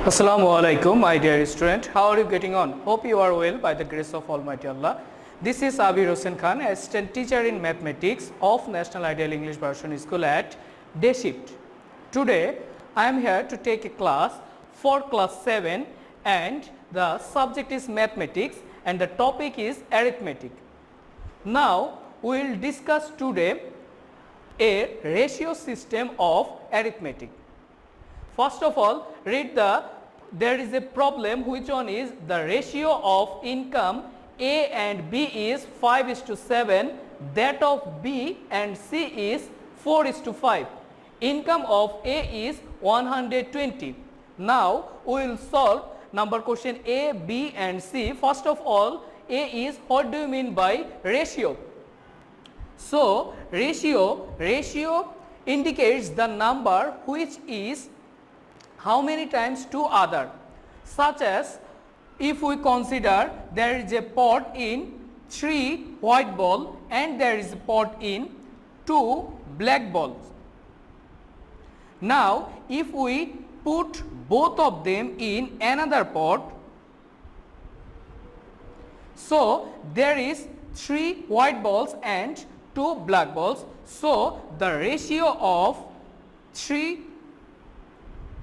Assalamu alaikum, my dear student. How are you getting on? Hope you are well by the grace of Almighty Allah. This is Abir Hossain, assistant teacher in mathematics of National Ideal English Version School at Day Shift. Today, I am here to take a class for class 7 and the subject is mathematics and the topic is arithmetic. Now, we will discuss today a ratio system of arithmetic. First of all, there is a problem which one is the ratio of income A and B is 5:7, that of B and C is 4:5. Income of A is 120. Now, we will solve number question A, B and C. First of all, A is, what do you mean by ratio? So, ratio indicates the number which is how many times to other, such as if we consider there is a pot in 3 white ball and there is a pot in 2 black balls. Now, if we put both of them in another pot, so there is 3 white balls and 2 black balls. So, the ratio of 3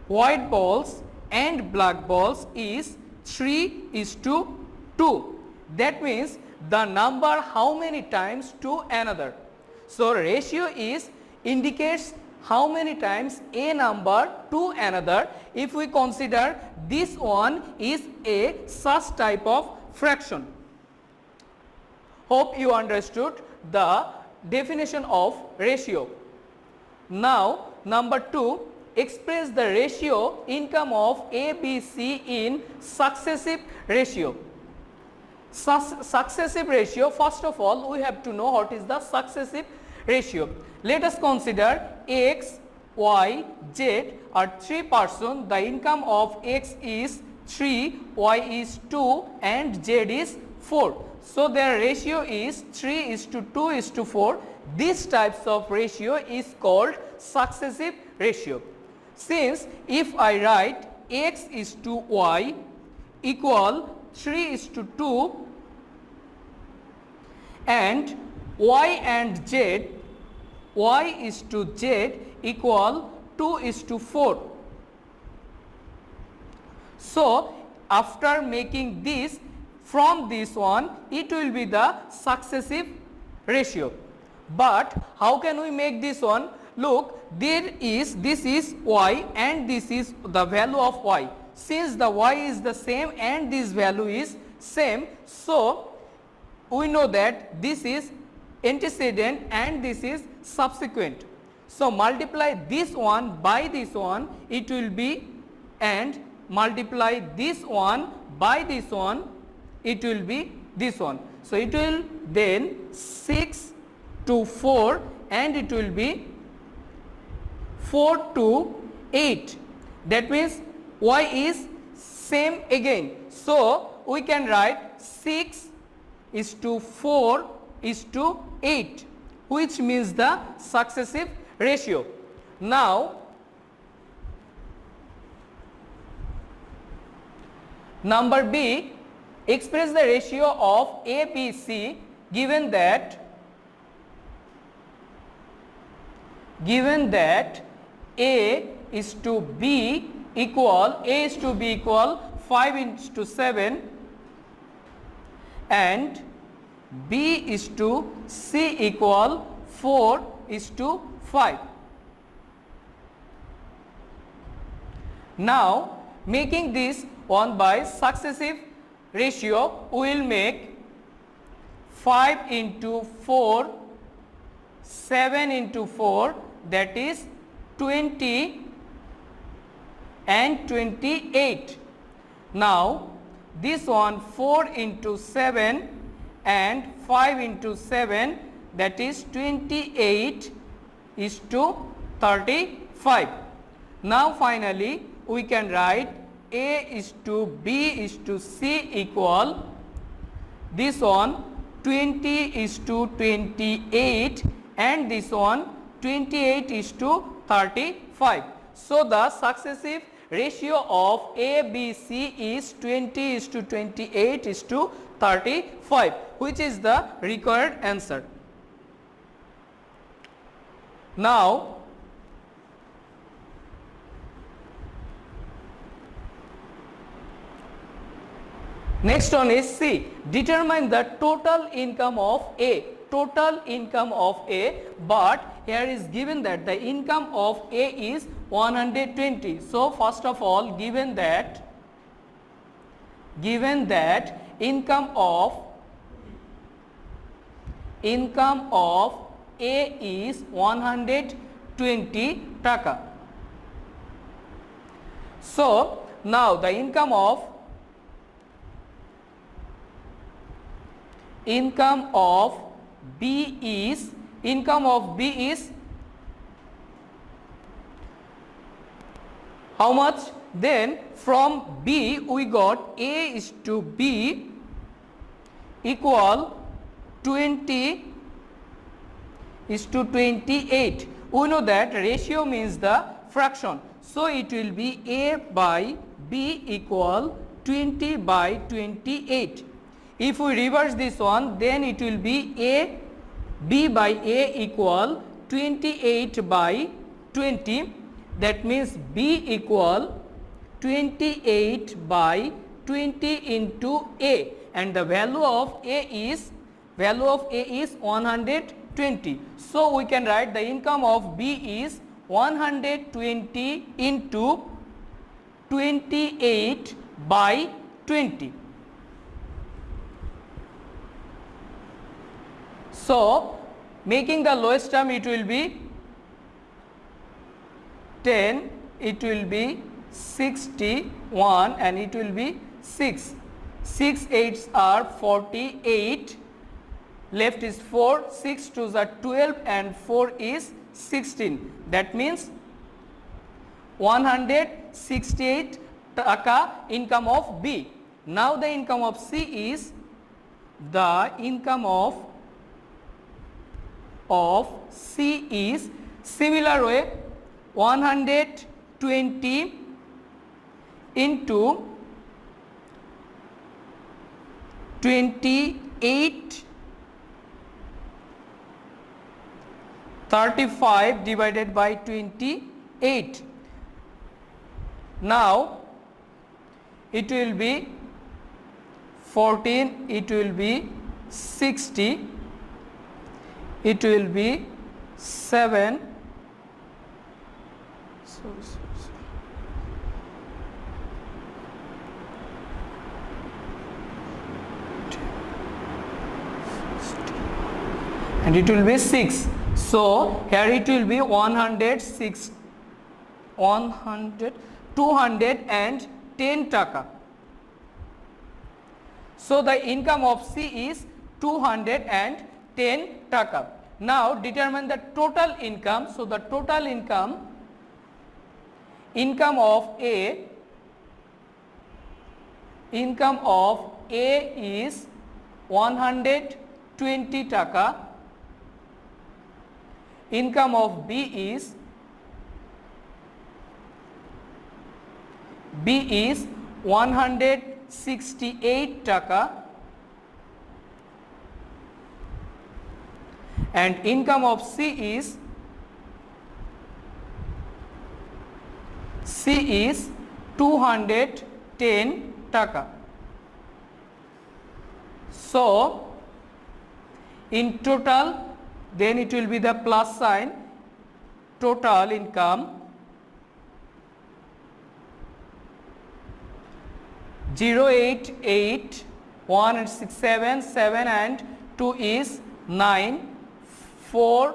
white balls and black balls is 3:2. That means the number how many times to another. So, ratio indicates how many times a number to another. If we consider this one is a such type of fraction. Hope you understood the definition of ratio. Now, number 2, express the ratio income of A, B, C in successive ratio. Successive ratio, first of all, we have to know what is the successive ratio. Let us consider X, Y, Z are 3 persons. The income of X is 3, Y is 2 and Z is 4. So, their ratio is 3:2:4. These types of ratio is called successive ratio. Since if I write X is to Y equal 3:2 and Y and Z, Y is to Z equal 2:4. So, after making this, from this one it will be the successive ratio. But how can we make this one? Look, this is Y and this is the value of Y. Since the Y is the same and this value is same, so we know that this is antecedent and this is subsequent. So, multiply this one by this one, it will be, and multiply this one by this one, it will be this one. So, it will then 6:4 and it will be 4:8. That means Y is same again. So, we can write 6:4:8, which means the successive ratio. Now, number B, express the ratio of A, B, C given that A is to B equal 5:7 and B is to C equal 4:5. Now, making this one by successive ratio, we will make 5:4, 7:4, that is 20 and 28. Now, this one 4:7 and 5:7, that is 28:35. Now, finally, we can write A is to B is to C equal this one 20:28 and this one 28:35. So, the successive Ratio of A, B, C is 20 is to 28 is to 35, which is the required answer. Now, next one is C. Determine the total income of A. Total income of A, but here is given that the income of A is 120. So first of all, given that income of A is 120 taka. So now the income of B is how much? Then from B we got A is to B equal 20 is to 28. We know that ratio means the fraction. So it will be A by B equal 20 by 28. If we reverse this one, then it will be B by A equal 28 by 20. That means B equal 28 by 20 into A, and the value of A is 120. So we can write the income of B is 120 into 28 by 20. So making the lowest term, it will be 10, it will be 61, and it will be 6. 6 8s are 48, left is 4, 6 2s are 12, and 4 is 16. That means 168 taka income of B. Now the income of C is the income of C is similar way 120 into 28 35 divided by 28. Now it will be 14, it will be 60, it will be 7, and it will be 6. So here it will be 210 taka. So the income of C is 210 taka. Now determine the total income. So the total income of A is 120 taka. Income of B is 168 taka, and income of C is 210 taka. So in total, then it will be the plus sign, total income 0 8 8 1 and 6 7 7 and 2 is 9, 4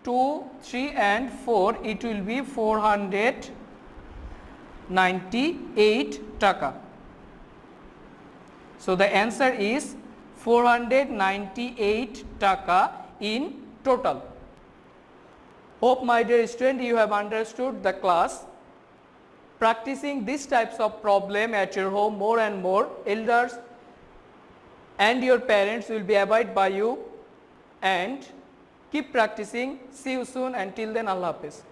2 3 and 4, it will be 498 taka. So the answer is 498 taka in total. Hope my dear student you have understood the class. Practicing these types of problem at your home more and more, elders and your parents will be abide by you, and keep practicing. See you soon. Until then, Allah Hafiz.